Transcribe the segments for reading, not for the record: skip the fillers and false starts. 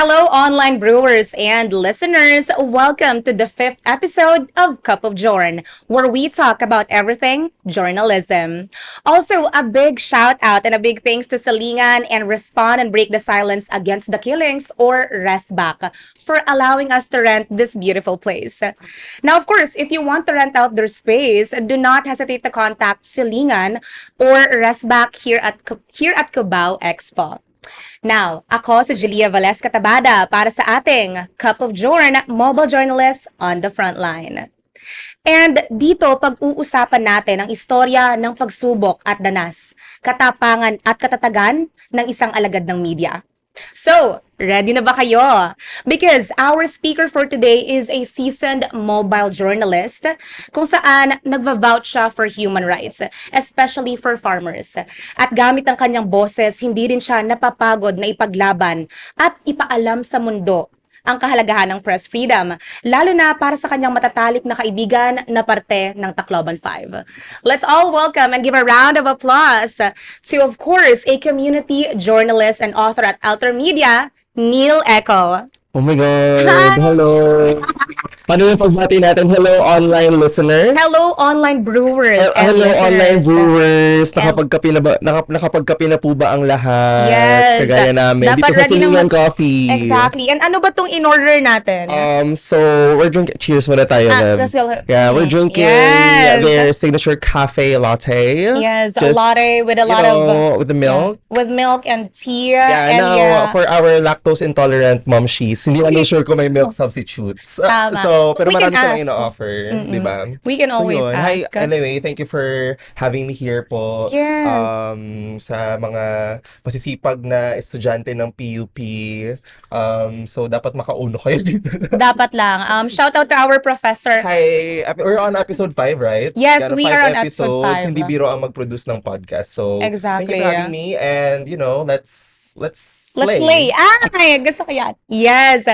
Hello, online brewers and listeners. Welcome to the fifth episode of Cup of Jorn, where we talk about everything journalism. Also, a big shout out and a big thanks to Salingan and Respond and Break the Silence Against the Killings, or Resback, for allowing us to rent this beautiful place. Now, of course, if you want to rent out their space, do not hesitate to contact Silingan or Resback here at Cubao Expo. Now, ako si Julia Valles Catabada para sa ating Cup of Jorn Mobile Journalist on the Frontline. And dito, pag-uusapan natin ang istorya ng pagsubok at danas, katapangan at katatagan ng isang alagad ng media. So, ready na ba kayo? Because our speaker for today is a seasoned mobile journalist kung saan nagva-vouch siya for human rights, especially for farmers. At gamit ang kanyang boses, hindi rin siya napapagod na ipaglaban at ipaalam sa mundo ang kahalagahan ng press freedom, lalo na para sa kanyang matatalik na kaibigan na parte ng Tacloban 5. Let's all welcome and give a round of applause to, of course, a community journalist and author at Alter Media, Neil Echo. Oh my God! Hi! Hello! Paano yung pagbati natin? Hello, online listeners! Hello, online brewers and Hello, listeners. online brewers! Nakapagkape na po ba ang lahat? Yes. Kagaya namin. Dapat Dito sa ready Silingan naman- Coffee. Exactly. And ano ba tong in-order natin? So, we're drinking... Cheers muna tayo, Let's Lebs. go. Yeah, we're drinking Yes. their signature cafe latte. Yes, a Just, latte with a lot of... with the milk. With milk and tea. Yeah, and now, for our lactose-intolerant momshies, hindi namin sure kung may milk substitutes. Tama. Pero We can marami silang ask. ino-offer, di ba? We can always yun. Hi, ask. anyway, thank you for having me here po. Yes. Sa mga masisipag na estudyante ng PUP. So, dapat makauno kayo dito. Dapat lang. Shout out to our professor. Hi, we're on episode 5, right? Yes, Kaya we 5 are on episode 5. Hindi biro ang mag-produce ng podcast. So, Exactly, thank you for having me. And, let's Let's play. Gusto ko yan. Yes.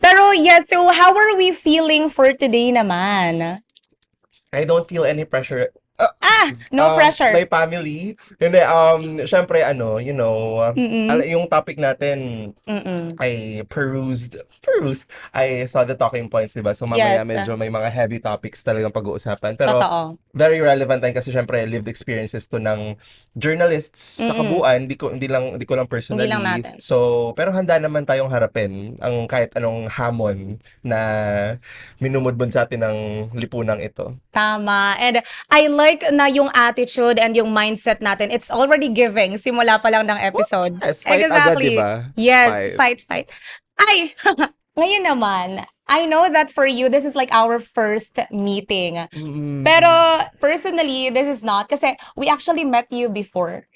Pero yes, so how are we feeling for today naman? I don't feel any pressure. No pressure. My family. Hindi, syempre, yung topic natin, I perused. I saw the talking points, diba? So, mamaya Yes. medyo may mga heavy topics talagang pag-uusapan. Pero, Totoo. very relevant din kasi syempre, lived experiences to ng journalists sa kabuuan. Hindi ko lang personally. Hindi lang natin. So, pero handa naman tayong harapin ang kahit anong hamon na minumudbod sa atin ng lipunang ito. Tama. And I like na yung attitude and yung mindset natin. It's already giving. Simula pa lang ng episode. Yes, fight agad, diba? Yes, fight. Ay, ngayon naman, I know that for you, this is like our first meeting. Pero personally, this is not. Kasi we actually met you before.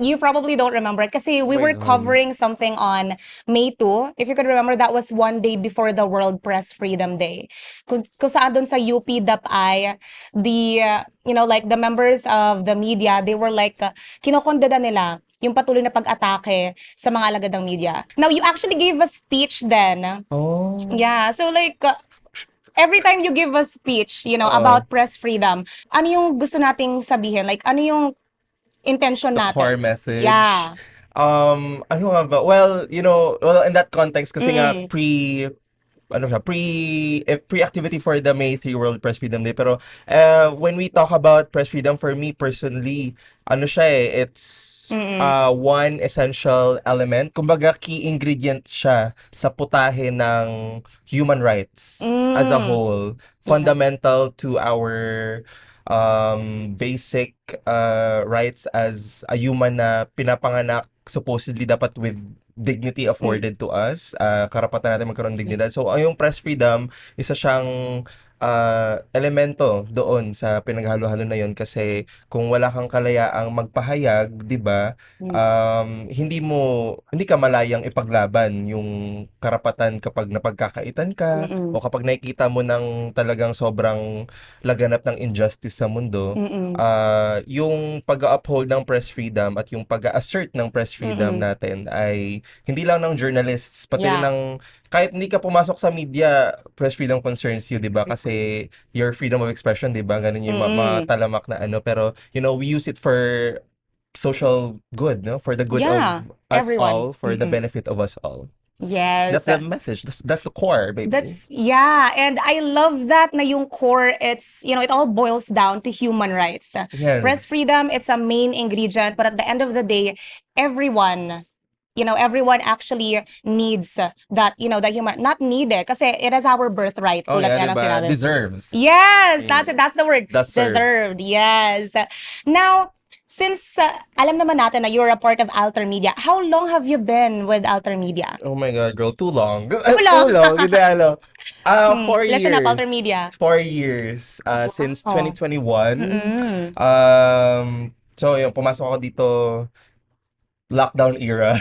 You probably don't remember it kasi we were covering something on May 2. If you could remember, that was one day before the World Press Freedom Day. Kung saan doon sa UP DAPI, the members of the media, they were like, kinokondena nila yung patuloy na pag-atake sa mga alagad ng media. Now, you actually gave a speech then. Oh. Yeah, so every time you give a speech, about press freedom, ano yung gusto nating sabihin? Like, ano yung intention The natin? core message. Yeah. Ano nga ba? Well, in that context, kasi nga, pre-activity for the May 3 World Press Freedom Day. Pero, when we talk about press freedom, for me personally, it's one essential element. Kumbaga, key ingredient siya sa putahe ng human rights as a whole. Fundamental to our basic rights as a human na pinapanganak supposedly dapat with dignity afforded to us. Karapatan natin magkaroon ng dignidad. So, yung press freedom, isa siyang elemento doon sa pinaghalo-halo na yun kasi kung wala kang kalayaang magpahayag, 'di ba? Hindi ka malayang ipaglaban yung karapatan kapag napagkakaitan ka o kapag nakikita mo ng talagang sobrang laganap ng injustice sa mundo. Yung pag-uphold ng press freedom at yung pag-assert ng press freedom natin ay hindi lang ng journalists, pati ng kahit hindi ka pumasok sa media, press freedom concerns you, 'di ba? Kasi your freedom of expression, 'di ba? Ganun yung matalamak na ano, pero we use it for social good, no? For the good of us everyone. all, for the benefit of us all. Yes. That's the message. That's the core, baby. Yeah, and I love that na yung core, it all boils down to human rights. Press Yes. freedom, it's a main ingredient, but at the end of the day, everyone, everyone actually needs that human, not needed, kasi it is our birthright, Oh tulad yeah, nga ng diba? sinabi mo. Deserves. Yes, that's it. Mm. That's the word. That's served. Deserved. Yes. Now, since alam naman natin na you're a part of Alter Media, how long have you been with Alter Media? Oh my God, girl, too long. Too Too long. long. Hindi, ano. 4 Listen up, Alter years. Media. 4 years. Since Oh. 2021. Mm-mm. So, yung pumasok ako dito, lockdown era.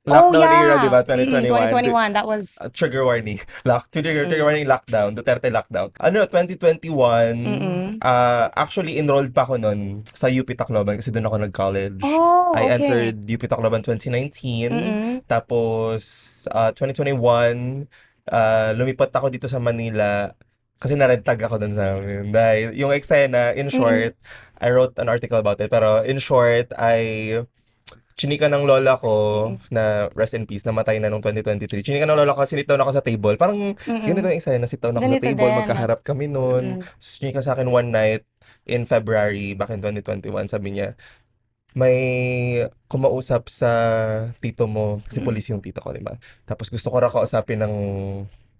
Oh, Lockdown era, di yeah. ba? 2021. 2021. That was. Trigger warning. Trigger Mm. warning lockdown. Duterte lockdown. 2021, Mm-mm. actually enrolled pa ako nun sa UP Tacloban kasi doon ako nag-college. I Oh, okay. entered UP Tacloban 2019. Mm-mm. Tapos, 2021, lumipat ako dito sa Manila kasi na-red tag ako doon sa amin. Dahil yung eksena, in Mm-mm. short, I wrote an article about it. Pero in short, chinika ng lola ko Mm-mm. na rest in peace, namatay na nung 2023. Chinika ng lola ko, sinit down ako sa table. Parang ganito Mm-mm. yung eksena, sit down ako sa Ganito table, din. magkaharap kami noon. Mm-mm. Chinika sa akin one night in February, back in 2021, sabi niya, may kumausap sa tito mo, kasi Mm-mm. police yung tito ko, di ba? Tapos gusto ko raw kausapin ng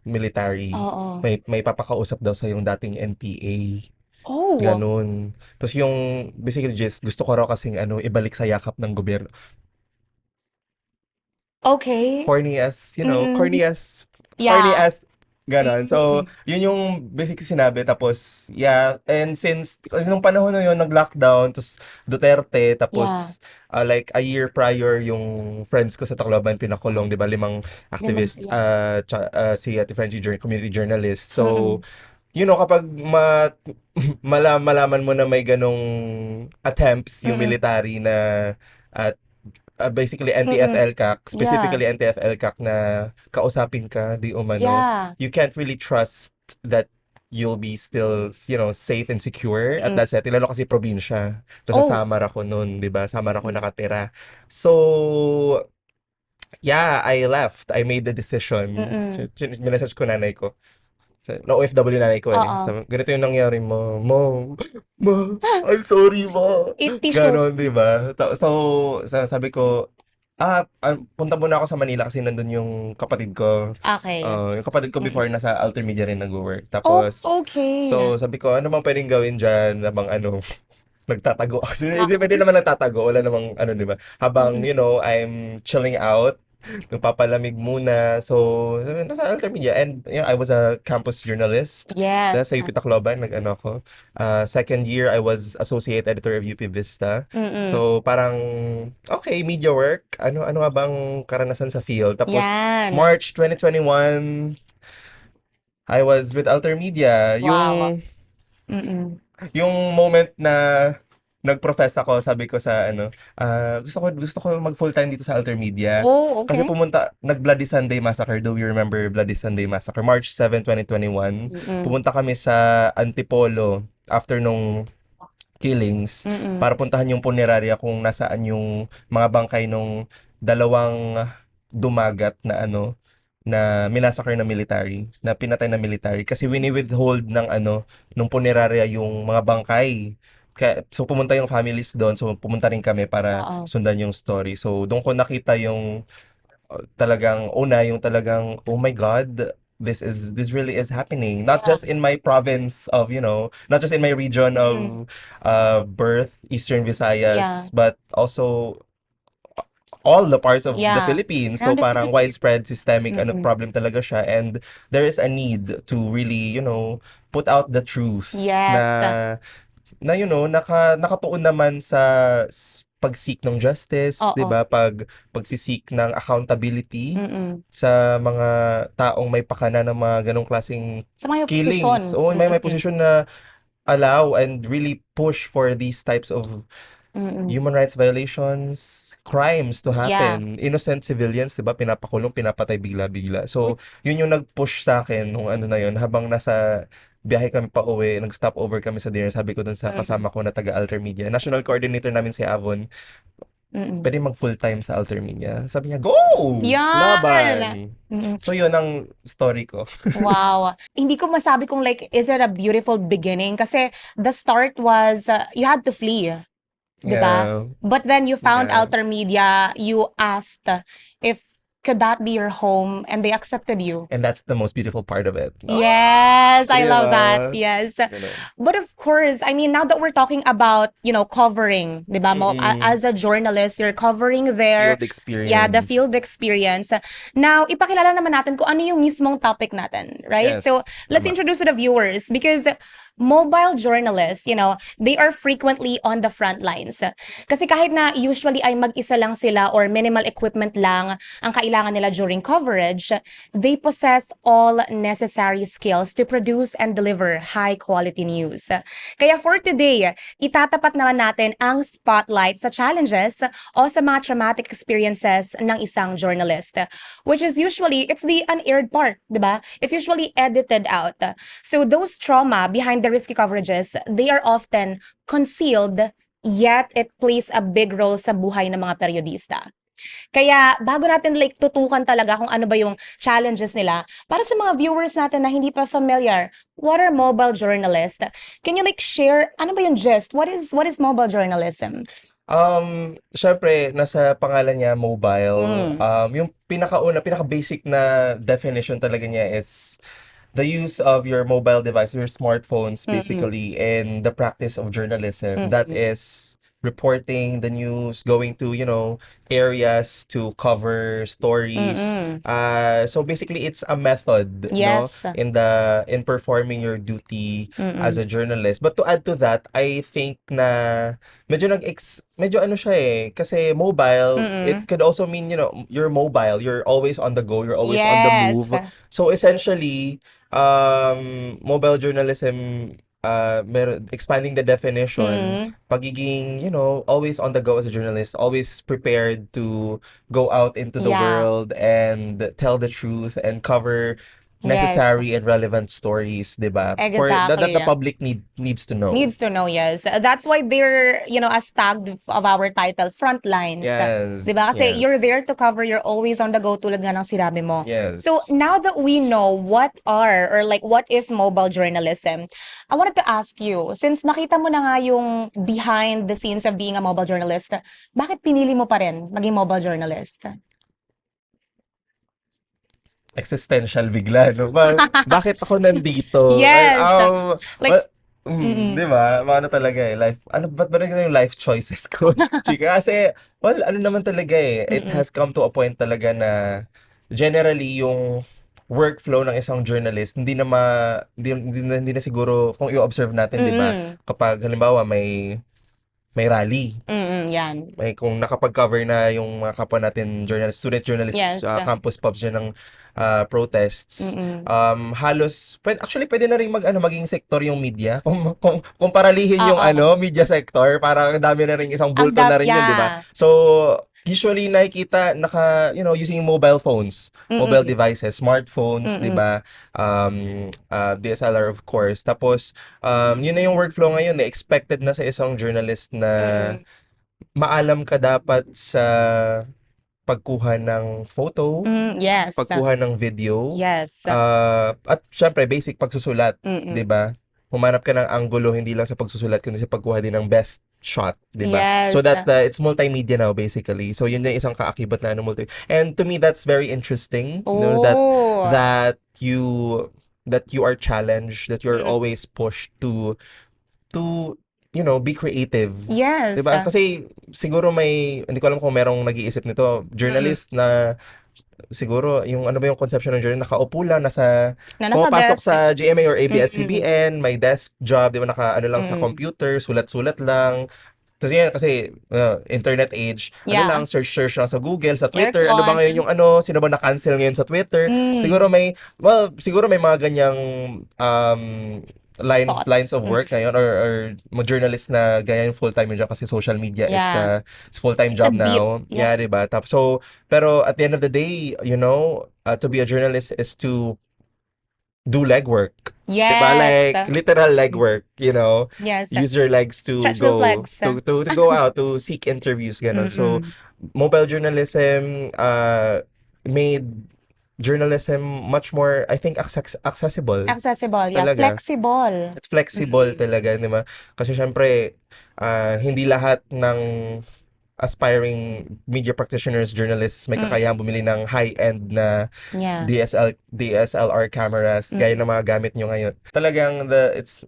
military. Oo. May papakausap daw sa yung dating NPA. Oh, Ganun. Tapos yung, basically just, gusto ko raw kasing ibalik sa yakap ng gobyerno. okay. Corny as, Mm-mm. corny Yeah. as, ganon. So, Mm-mm. yun yung basic sinabi. Tapos, yeah, and since, kasi nung panahon na yun, nag-lockdown, tapos Duterte, Yeah. tapos, like, a year prior, yung friends ko sa Tacloban, pinakulong, di ba, 5 activists, Yeah. si Ate Frenchie, community journalist. So, Mm-mm. kapag malaman mo na may ganong attempts yung Mm-mm. military na at basically Mm-mm. NTF-ELCAC, Yeah. specifically NTF-ELCAC na kausapin ka, di umano, Yeah. you can't really trust that you'll be still, safe and secure at Mm-mm. that setting. Lalo kasi probinsya. Tapos sa Oh. Samar ako noon, di ba? Samar ako Mm. nakatira. So, yeah, I left. I made the decision. Mm-mm. Minessage ko nanay ko. Na OFW nanay ko eh. Oo. Sabi, ganito yung nangyari mo. Ma, I'm sorry, ma. Tissue. Ganon, di ba? So, sabi ko, punta muna ako sa Manila kasi nandun yung kapatid ko. Okay. Yung kapatid ko Mm-mm. before nasa Alter Media rin nag-work. Oh, Tapos, okay. so sabi ko, ano bang pwedeng gawin dyan? Habang nagtatago. Ah, Hindi naman nagtatago. Wala namang, di ba? Habang, mm-mm. I'm chilling out, nagpapalamig muna. So, nasa Alter Media. And, I was a campus journalist. Yes. Sa UP Tacloban, ako. Second year, I was associate editor of UP Vista. Mm-mm. So, parang, okay, media work. Ano nga bang karanasan sa field? Tapos, Yan. March 2021, I was with Alter Media. Wow. Mm-mm. Yung moment na nag-profess ako, sabi ko sa gusto ko mag full-time dito sa Alter Media. Oh, Kasi okay. nag-Bloody Sunday Massacre. Do you remember Bloody Sunday Massacre? March 7, 2021. Mm-mm. Pumunta kami sa Antipolo after nung killings Mm-mm. para puntahan yung punerarya kung nasaan yung mga bangkay nung dalawang dumagat na na minasakar na military, na pinatay na military kasi wini-withhold ng nung punerarya yung mga bangkay. So pumunta yung families doon, so pumunta rin kami para Oo. sundan yung story. So doon ko nakita yung talagang yung talagang oh my God, this really is happening. Not Yeah. just in my province of, not just in my region Mm-mm. of birth, Eastern Yeah. Visayas, but also all the parts of the Yeah. Philippines. So Around the parang Philippines. widespread systemic Mm-mm. problem talaga siya, and there is a need to really, put out the truth Yes. na nakatuon naman sa pag-seek ng justice, 'di Oo. ba? Pagsisik ng accountability Mm-mm. sa mga taong may pakana ng mga ganong klaseng Sa mga killings. posisyon. O may Mm-mm. posisyon na allow and really push for these types of Mm-mm. human rights violations, crimes to Yeah. happen. Innocent civilians, 'di ba, pinapakulong, pinapatay bigla-bigla. So, yun yung nag-push sa akin nung na yun, habang nasa biyahe kami pa uwi, nag-stop over kami sa dinner. Sabi ko dun sa Mm-mm. kasama ko na taga Alter Media, national coordinator namin si Avon. Mm. pwede mag full-time sa Altermedia. Sabi niya, go! Yan! Laban! Mm. So, yun ang story ko. Wow. Hindi ko masabi kung like, is it a beautiful beginning? Kasi the start was, you had to flee, 'di ba? Yeah. But then you found Yeah. Altermedia, you asked if could that be your home, and they accepted you. And that's the most beautiful part of it. Oh, Yes, I di love that. ba? Yes. Ganun. But of course, I mean, now that we're talking about, covering, 'di ba? Mm-mm. As a journalist, you're covering their, Field yeah, the experience. field experience. Now, ipakilala naman natin kung ano yung mismong topic natin, right? So, Yes. let's Tama. introduce to the viewers because mobile journalists, they are frequently on the front lines. Kasi kahit na usually ay mag-isa lang sila or minimal equipment lang ang kailangan nila during coverage, they possess all necessary skills to produce and deliver high-quality news. Kaya for today, itatapat naman natin ang spotlight sa challenges o sa mga traumatic experiences ng isang journalist, which is usually, it's the unaired part, di ba? It's usually edited out. So those trauma behind the risky coverages, they are often concealed, yet it plays a big role sa buhay ng mga periodista. Kaya bago natin like tutukan talaga kung ano ba yung challenges nila, para sa mga viewers natin na hindi pa familiar, what are mobile journalists? Can you like share ano ba yung gist? What is mobile journalism? Syempre, nasa pangalan niya, mobile. Mm. Yung pinaka-basic na definition talaga niya is the use of your mobile device, your smartphones, Mm-mm. basically, and the practice of journalism. That Mm-mm. is reporting the news, going to, areas to cover stories. Mm-mm. So basically, it's a method, no, Yes. in performing your duty as Mm-mm. a journalist. But to add to that, I think na medyo ano siya kasi mobile, it Mm-mm. could also mean, you're mobile, you're always on the go, you're always on the Yes. move. So essentially, mobile journalism, expanding the definition, Mm-mm. pagiging, always on the go as a journalist, always prepared to go out into the Yeah. world and tell the truth and cover Yes. necessary and relevant stories, 'di ba? For that Exactly. the public needs to know. Needs to know, yes. That's why they're, as tagged of our title, front lines. Yes, 'Di ba? Kasi you're yes, there to cover, you're always on the go tulad nga ng sinabi mo. So yes. now that we know what are or like what is mobile journalism, I wanted to ask you, since nakita mo na nga yung behind the scenes of being a mobile journalist, bakit pinili mo pa rin maging mobile journalist? Existential bigla, no? Bakit ako nandito? Yes. Like, Well, mm-mm. di ba? Ano talaga life, ba't ba yung life choices ko? Chika, kasi, well, ano naman talaga it Mm-mm. has come to a point talaga na generally yung workflow ng isang journalist, hindi na siguro, kung i-observe natin, di ba? Mm-mm. Kapag, halimbawa, may rally, Mm-mm. Yan. kung nakapag-cover na yung mga kapwa natin journalists, student journalists, Yes. campus pubs dyan ng protests, Mm-mm. halos, actually pwede na rin maging sektor yung media. Kung paralihin yung Oo. media sector, parang ang dami na rin isang Ang bulto na rin yun, di ba? yeah. So, usually nakikita using mobile phones, mobile Mm-mm. devices, smartphones, di Mm-mm. ba? DSLR of course. Tapos, yun na yung workflow ngayon, expected na sa isang journalist na Mm-mm. maalam ka dapat sa pagkuha ng photo, Yes. pagkuha ng video, Yes. at syempre basic pagsusulat, 'di Mm-mm. ba? Humanap ka ng anggulo hindi lang sa pagsusulat kundi sa pagkuha din ng best shot, 'di ba? So Yes. it's multimedia now basically. So yun yung isang kaakibat na And to me that's very interesting, Oh. that you are challenged, that you're Mm-mm. always pushed to be creative. Yes. 'Di ba? Kasi siguro hindi ko alam kung merong nag-iisip nito, Mm-mm. journalist na siguro yung ano ba yung conception ng journalist, nakaupo lang, Na nasa pumapasok desk. sa GMA or Mm-mm. ABS-CBN, may desk job, 'di ba, ano lang sa Mm. computer, sulat-sulat lang. Kasi internet age, ano Yeah. lang, search lang sa Google, sa Twitter, ano ba ngayon Aircon. yung sino ba na-cancel ngayon sa Twitter? Mm. Siguro may mga ganyang um, lines Thought. lines of work ngayon or mga journalist na ganyan yung full-time yun dyan kasi social media Yeah. is full-time It's a job beat. now. Yeah. Yeah, diba? Pero at the end of the day, to be a journalist is to do legwork. Diba? Yes. Like, literal legwork, you know? Yes. Use your legs to Stretch those go, legs. to go out, to seek interviews, ganun. So, Mm-mm. mobile journalism made journalism much more, I think, accessible. Accessible, yeah. Talaga. Flexible. It's flexible Mm-mm. talaga, di ba? Kasi syempre, hindi lahat ng aspiring media practitioners, journalists, may kakayahang Mm-mm. bumili ng high-end na Yeah. DSLR cameras gaya ng Mm-mm. mga gamit nyo ngayon. Talagang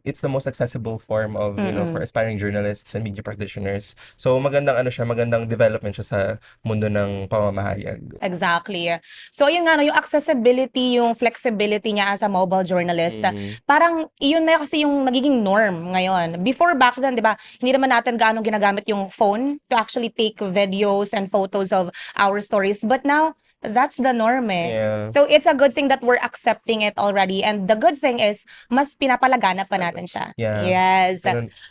it's the most accessible form of, for Mm-mm. aspiring journalists and media practitioners. So magandang magandang development siya sa mundo ng pamamahayag. Exactly. So, yun nga, no, yung accessibility, yung flexibility niya as a mobile journalist, Mm. parang yun na kasi yung nagiging norm ngayon. Before back then, di ba, hindi naman natin gaano ginagamit yung phone to actually take videos and photos of our stories. But now, that's the norm eh. Yeah. So, it's a good thing that we're accepting it already. And the good thing is, mas pinapalagana pa natin siya. Yeah. Yes.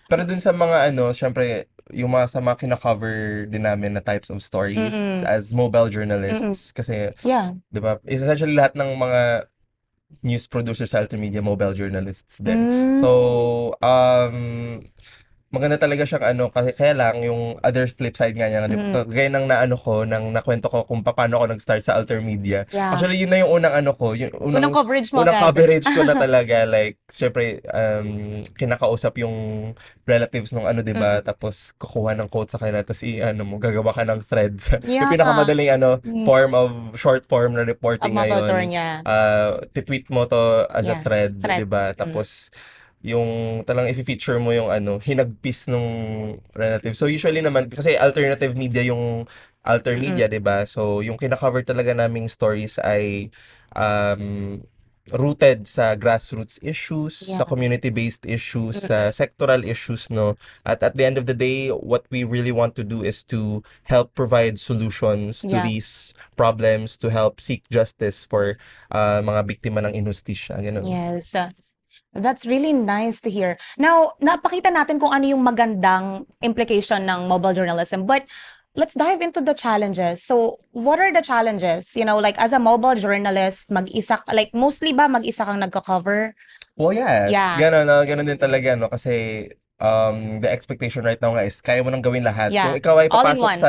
Pero dun sa mga syempre, yung mga sa mga kina-cover din namin na types of stories Mm-mm. as mobile Mm-mm. journalists. Kasi, Yeah. di ba, essentially lahat ng mga news producers sa Altermedia, mobile journalists din. So, maganda talaga siyang kasi kaya lang yung other flip side nga niya, gaya ng nakwento ko kung paano ako nag-start sa Altermedia. Yeah. Actually, yun na yung unang yung Unang coverage mo unang agad. coverage ko na talaga. Like, syempre, kinakausap yung relatives ng di ba? Tapos, kukuha ng quote sa kanila, tapos gagawa ka ng threads. Yeah. Yung pinakamadaling form of, short form na reporting Ang mobile tour ngayon. niya. Titweet mo to as a Yeah. thread, Thread. di ba? Tapos, yung talagang i-feature mo yung hinagpis nung relative. So usually naman kasi alternative media yung Altermedia, 'di ba? So yung kina-cover talaga naming stories ay rooted sa grassroots issues, sa Yeah. community-based issues, sa sectoral issues, no? At the end of the day, what we really want to do is to help provide solutions to Yeah. these problems, to help seek justice for mga biktima ng inustisya, ganun. Yes. That's really nice to hear. Now, napakita natin kung ano yung magandang implication ng mobile journalism. But let's dive into the challenges. So, what are the challenges? You know, like as a mobile journalist, like mostly ba mag-isa kang nagko-cover? Well, yes. Yeah. Ganun din talaga, no? Kasi the expectation right now nga is kaya mo nang gawin lahat. Yeah. Kung ikaw ay All in papasok one.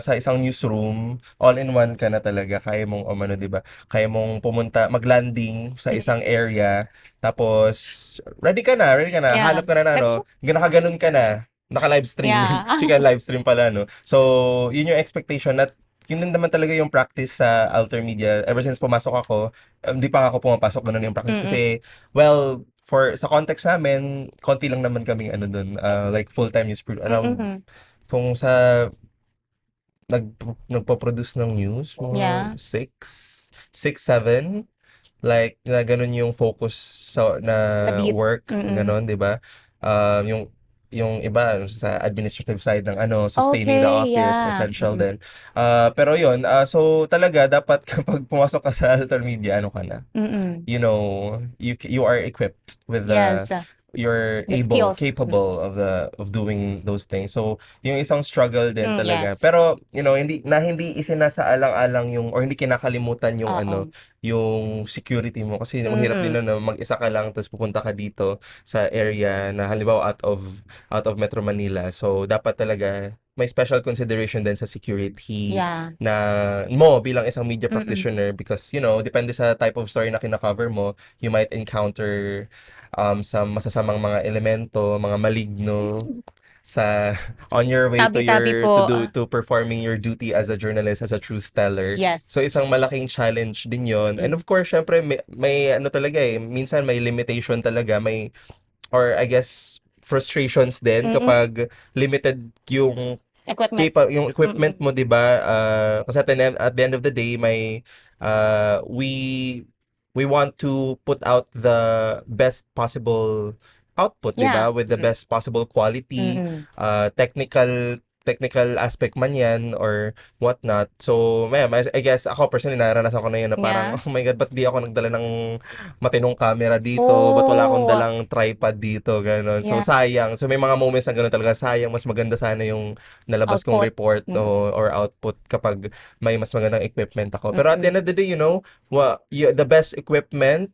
sa isang newsroom, all in one ka na talaga. Kaya mong, di ba? Kaya mong pumunta, mag-landing sa isang area, tapos, ready ka na. Yeah. Hanap ka na, no? Nakaganon ka na. Naka-live stream. Yeah. Chika live stream pala, no? So, yun yung expectation at yun din naman talaga yung practice sa Altermedia. Ever since pumasok ako, hindi pa ako pumapasok, ganun yung practice. Kasi, well, sa context namin, konti lang naman kaming doon, like full-time news around, kung sa nagpo-produce ng news, Yeah. 6, 7, like na ganun yung focus na The beat. work, ganun, 'di ba? Yung iba sa administrative side ng sustaining the Okay, office, yeah. essential din. Pero yun, so talaga dapat kapag pumasok ka sa Altermedia, ka na. You know, you are equipped with Yes. you're The capable of doing those things. So, yung isang struggle din talaga. Yes. Pero, hindi isinasaalang-alang or hindi kinakalimutan yung Oo. yung security mo. Kasi mahirap din mag-isa ka lang tapos pupunta ka dito sa area na halimbawa out of Metro Manila. So, dapat talaga may special consideration din sa security Yeah. na mo bilang isang media practitioner because, depende sa type of story na kina-cover mo, you might encounter sa masasamang mga elemento, mga maligno on your way Tabi-tabi po. to performing your duty as a journalist, as a truth teller. Yes. So isang malaking challenge din 'yon. And of course, syempre may talaga minsan may limitation talaga, or I guess frustrations din kapag limited yung Equipment. yung equipment mo, 'di ba? Kasi at the end of the day, we want to put out the best possible output, 'di ba? Yeah. With the best possible quality, technical technical aspect man yan or whatnot. So, I guess ako personally naranasan ko na yun na parang, Yeah. oh my God, ba't di ako nagdala ng matinong camera dito? Ba't wala akong Oh, dalang tripod dito? Ganon. So, yeah. sayang. So, may mga moments na gano'n talaga. Sayang, mas maganda sana yung nalabas kong Output. report Mm-mm. or output kapag may mas magandang equipment ako. Pero at the Mm-mm. end of the day, the best equipment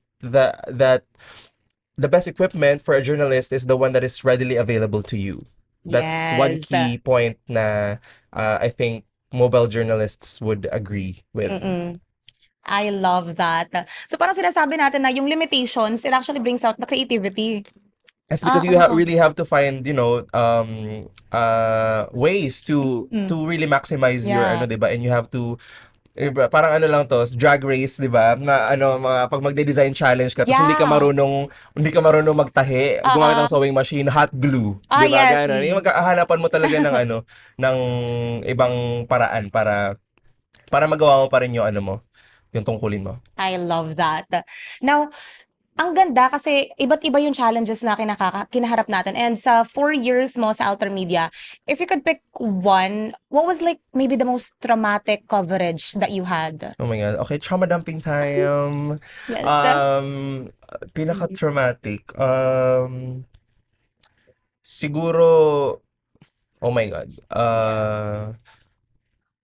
the best equipment for a journalist is the one that is readily available to you. That's one Yes. key point na I think mobile journalists would agree with. Mm-mm. I love that. So parang sinasabi natin na yung limitations, it actually brings out the creativity. It's because Ah, you oo. really have to find, ways to Mm. really maximize your Yeah. ano, 'di ba? And you have to parang ano lang to, drag race, 'di ba? Na ano, mga pag magde-design challenge ka, tapos Yeah. hindi ka marunong magtahi, gumamit ng Oo. sewing machine, hot glue, Ah, 'di ba? yes. Ganun. Yung magkahanapan mo talaga ng ano, ng ibang paraan para magawa mo pa rin yung ano mo, yung tungkulin mo. I love that. Now, ang ganda kasi iba't iba yung challenges na kinaharap natin. And sa 4 years mo sa Alter Media, if you could pick one, what was like maybe the most traumatic coverage that you had? Oh my God. Okay, trauma dumping time. Yes. Um, Pinaka-traumatic. Siguro, oh my God.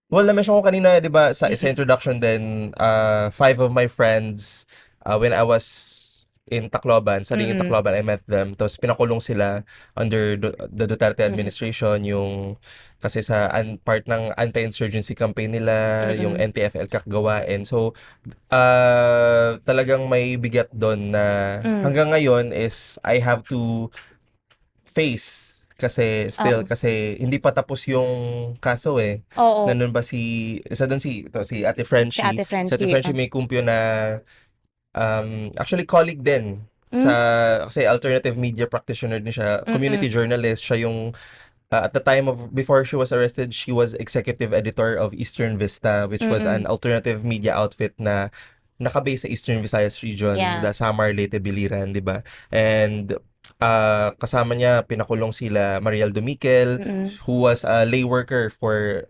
Well, na-mention ko kanina, di ba, sa Mm-mm. introduction din, five of my friends, when I was in Tacloban, studying in Mm-mm. Tacloban, I met them. Tapos pinakulong sila under the Duterte Mm-mm. administration, kasi part ng anti-insurgency campaign nila, yung Mm-mm. NTFL kakagawain. So, talagang may bigat doon na Mm. hanggang ngayon is I have to face Oo. kasi hindi pa tapos yung kaso eh. Oo. Nandun ba isa doon si Ate Si Ate Frenchie. Si Ate Frenchie. Frenchie may kumpyo na actually colleague din Mm. kasi alternative media practitioner din siya, community Mm-mm. journalist siya yung at the time of before she was arrested, she was executive editor of Eastern Vista, which was an Mm-mm. alternative media outfit na nakabase sa Eastern Visayas region, Yeah. the Samar, Leyte, Biliran, di ba? And kasama niya, pinakulong sila Mariel Dumiquel, Mm-mm. who was a lay worker for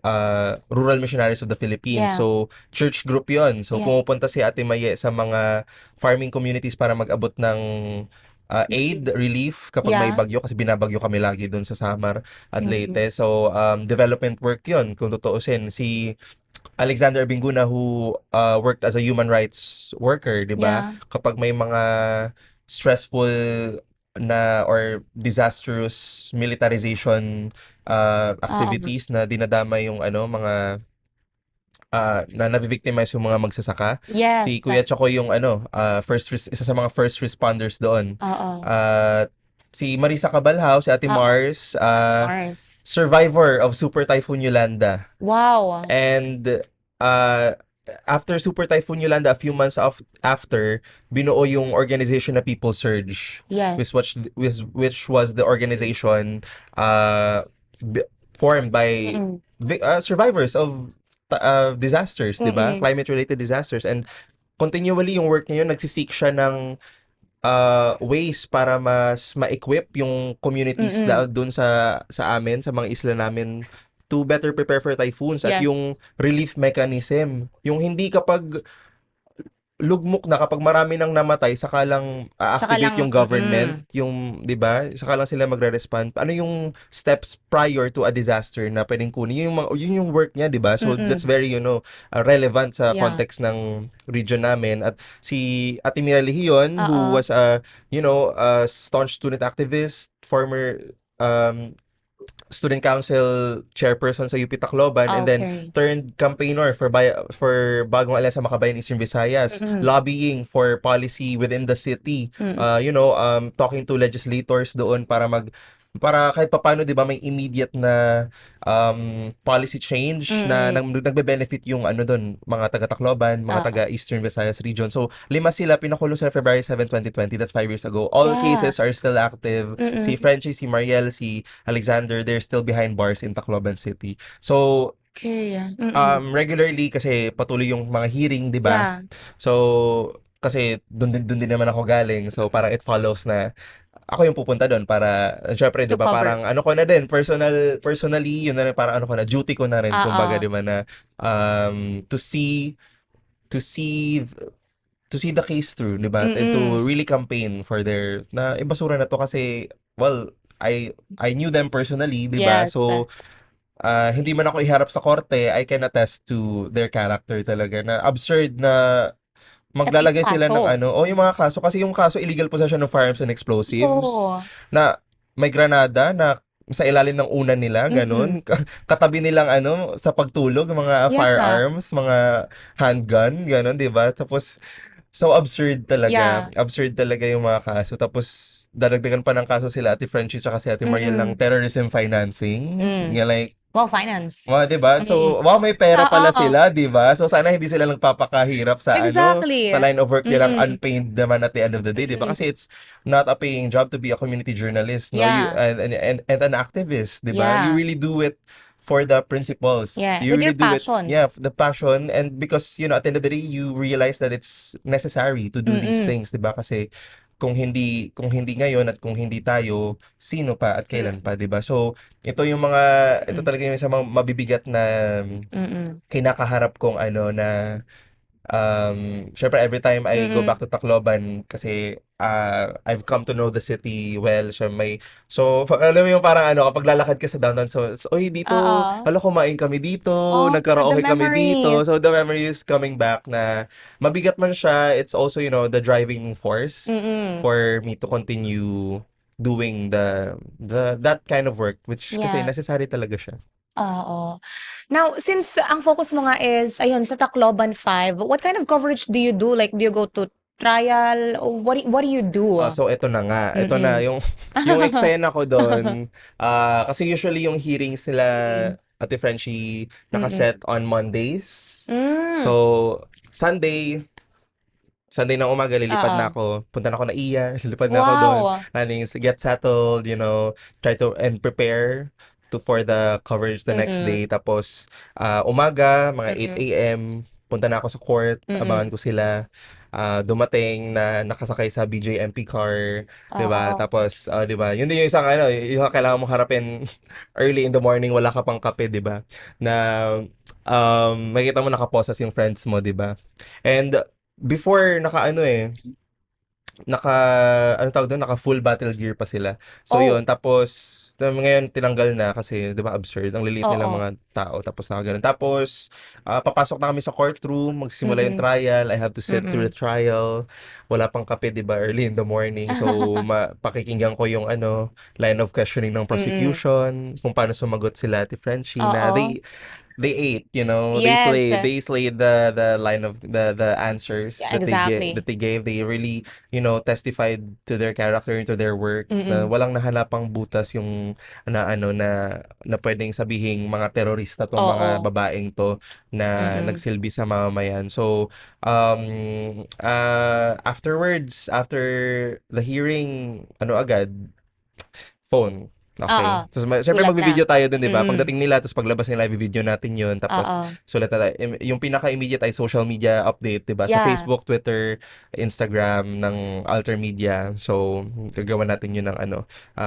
Rural Missionaries of the Philippines. Yeah. So, church group yon. So, Yeah. pumupunta si Ate Maye sa mga farming communities para mag-abot ng aid, relief kapag may Yeah. bagyo kasi binabagyo kami lagi doon sa Samar at Mm-mm. Leyte. So, development work yon kung tutuusin. Si Alexander Binguna who worked as a human rights worker, 'di ba? Yeah. Kapag may mga stressful na or disastrous militarization Oo. activities na dinadama yung na navi-victimize yung mga magsasaka. Yes. Si Kuya Choco yung isa sa mga first responders doon. Oo. At si Marisa Cabalhao, si Ate Oo. Mars, Ate Mars. survivor of Super Typhoon Yolanda. Wow. And uh, after Super Typhoon Yolanda, a few months after, binuo yung organization na People Surge, Yes. which was the organization formed by Mm-mm. survivors of disasters, di ba? Mm-mm. Climate-related disasters. And continually yung work niya yun, nagsisik siya ng ways para mas ma-equip yung communities Mm-mm. doon sa amin, sa mga isla namin to better prepare for typhoons at yung Yes. relief mechanism. Yung hindi kapag lugmok na kapag marami nang namatay saka lang Tsaka activate lang yung government, yung 'di ba? Saka lang sila magre-respond. Ano yung steps prior to a disaster na pwedeng kunin? Yun yung work niya, 'di ba? So that's Mm-mm. very relevant sa Yeah. context ng region namin. At si Ate Mira Lehion who Oo. was a staunch student activist, former um student council chairperson sa UP Tacloban, and then Okay. turned campaigner for Bagong Alensa Makabayan Eastern Visayas, Mm-mm. lobbying for policy within the city, Mm-mm. talking to legislators doon para kahit papaano 'di ba may immediate na policy change na Mm-mm. nagbe-benefit yung doon, mga taga Tacloban, mga Oo. taga Eastern Visayas region. So, 5 sila pinakulong sa February 7, 2020. That's 5 years ago. All Yeah. cases are still active. Si Mm-mm. Frenchie, si Mariel, si Alexander, they're still behind bars in Tacloban City. So, Okay. Mm-mm. regularly kasi patuloy yung mga hearing, 'di ba? Yeah. So, kasi doon din naman ako galing. So, parang it follows na ako yung pupunta doon para, syempre, di To ba, cover. parang ano ko na din, personally, yun na rin, parang ano ko na, duty ko na rin, kumbaga, di Oo. ba, na to to see to see the case through, di ba? And Mm. to really campaign for their, na ibasura na to kasi, well, I knew them personally, di ba? Yes. So, hindi man ako iharap sa korte, I can attest to their character talaga na absurd na At least maglalagay sila ng kaso. ano, o yung mga kaso, kasi yung kaso illegal possession of firearms and explosives, Oo. na may granada na sa ilalim ng unan nila, Mm. ganun. Katabi nilang ano, sa pagtulog, mga Yeah. firearms, mga handgun, ganun, di ba? Tapos, so absurd talaga. Yeah. Absurd talaga yung mga kaso. Tapos, dadagdagan pa ng kaso sila Ate Frenchie tsaka si Ate Mariel ng Mm. terrorism financing. Mm. Nga like, Well, finance. 'di ba? Mm. So, wow, may pera pala Oo. sila, 'di ba? So, sana hindi sila nagpapakahirap sa ano, Exactly. sa line of work nilang Mm. unpaid naman at the end of the day, 'di ba? Mm. Kasi it's not a paying job to be a community journalist, no? You Yeah. and an activist, 'di ba? You Yeah. really do it for the principles. Yeah. You With your really do it, passion. yeah, the passion, and because, at the end of the day, you realize that it's necessary to do these Mm. things, 'di ba? Kasi kung hindi ngayon at kung hindi tayo, sino pa at kailan pa, 'di ba? So, ito Mm. talaga yung isang mga mabibigat na Mm. kinakaharap kong ano na syempre every time I go Mm. back to Tacloban kasi I've come to know the city well. Alam mo yung parang ano, kapag lalakad ka sa downtown, oy, dito, Oo. hala, kumain kami dito, Oh, the nagkaraoke kami dito. So, memories. the memory is coming back na mabigat man siya, it's also, the driving force Mm. for me to continue doing that kind of work, which kasi Yeah. necessary talaga siya. Oo. Now, since ang focus mo nga is, ayun, sa Tacloban 5, what kind of coverage do you do? Like, do you go to trial? Or what do you do? So eto na nga, eto na Mm. yung eksena ko doon, kasi usually yung hearings nila Mm. Ate Frenchie Mm. nakaset on Mondays. Hmm. So Sunday ng umaga lilipad Oo. na ako. Punta na ako na iya, lilipad na ako doon. Wow. Get settled, try to and prepare for the coverage the next Mm. day. Tapos umaga, mga Mm. 8 a.m., punta na ako sa court, Mm. abangan ko sila. Dumating na nakasakay sa BJMP car, 'di ba? Oo. Tapos, 'di ba? Yun din yung isang ano, yung kailangan mong harapin early in the morning, wala ka pang kape, 'di ba? Na makikita mo nakaposas yung friends mo, 'di ba? And before naka ano tawag doon, naka full battle gear pa sila. So Oh. yun, tapos ngayon tinanggal na kasi 'di ba absurd, ang liliit nilang Oo. mga tao tapos nakaganon. Tapos papasok na kami sa courtroom, magsisimula yung Mm. trial. I have to sit through Mm. the trial. Wala pang kape, 'di ba, early in the morning. So pakikinggan ko yung ano, line of questioning ng Mm. prosecution, kung paano sumagot sila Ate Frenchie na Oo. they ate, they Yes. slayed the line of the answers Yeah, that exactly. they gave. They really, testified to their character, to their work, na Mm. walang nahanapang butas yung na pwedeng sabihing mga terorista tong mga Oo. babaeng to na Mm. nagsilbi sa mamamayan. So, afterwards, after the hearing, ano agad, phone. Okay. Oo. So, syempre Sulat na. magvi-video tayo dun, di ba? Mm. Pagdating nila, tapos paglabas nila, i-video natin yun. Tapos, Oo. sulat na tayo. Yung pinaka-immediate ay social media update, di ba? Sa Yeah. Facebook, Twitter, Instagram, ng Alter Media. So, gagawa natin yun ng